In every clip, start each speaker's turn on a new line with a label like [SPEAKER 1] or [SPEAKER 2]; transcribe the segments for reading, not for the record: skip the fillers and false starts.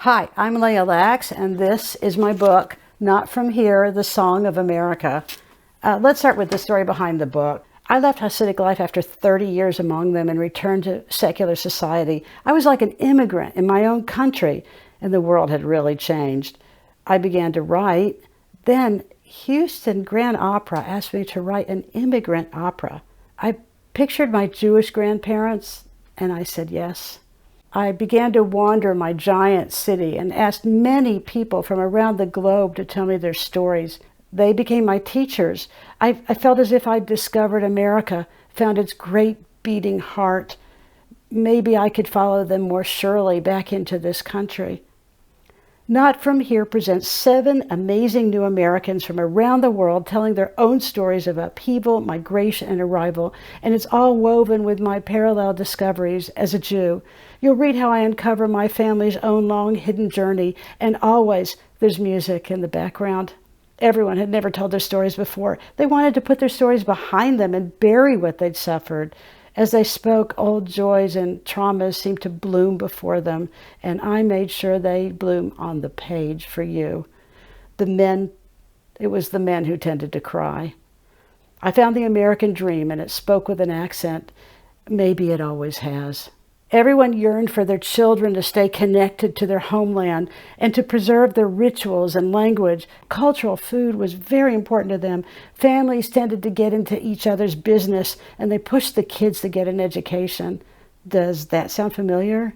[SPEAKER 1] Hi, I'm Leah Lax, and this is my book, Not From Here, The Song of America. Let's start with the story behind the book. I left Hasidic life after 30 years among them and returned to secular society. I was like an immigrant in my own country, and the world had really changed. I began to write. Then Houston Grand Opera asked me to write an immigrant opera. I pictured my Jewish grandparents, and I said yes. I began to wander my giant city and asked many people from around the globe to tell me their stories. They became my teachers. I felt as if I'd discovered America, found its great beating heart. Maybe I could follow them more surely back into this country. Not From Here presents 7 amazing new Americans from around the world telling their own stories of upheaval, migration, and arrival, and it's all woven with my parallel discoveries as a Jew. You'll read how I uncover my family's own long hidden journey, and always there's music in the background. Everyone had never told their stories before. They wanted to put their stories behind them and bury what they'd suffered. As they spoke, old joys and traumas seemed to bloom before them, and I made sure they bloom on the page for you. It was the men who tended to cry. I found the American dream, and it spoke with an accent. Maybe it always has. Everyone yearned for their children to stay connected to their homeland and to preserve their rituals and language. Cultural food was very important to them. Families tended to get into each other's business, and they pushed the kids to get an education. Does that sound familiar?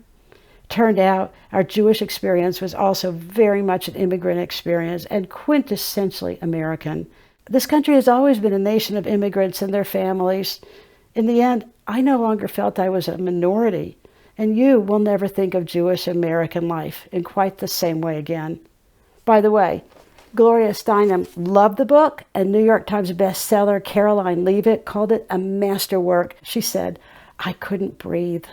[SPEAKER 1] Turned out our Jewish experience was also very much an immigrant experience and quintessentially American. This country has always been a nation of immigrants and their families. In the end, I no longer felt I was a minority. And you will never think of Jewish American life in quite the same way again. By the way, Gloria Steinem loved the book, and New York Times bestseller Caroline Leavitt called it a masterwork. She said, "I couldn't breathe."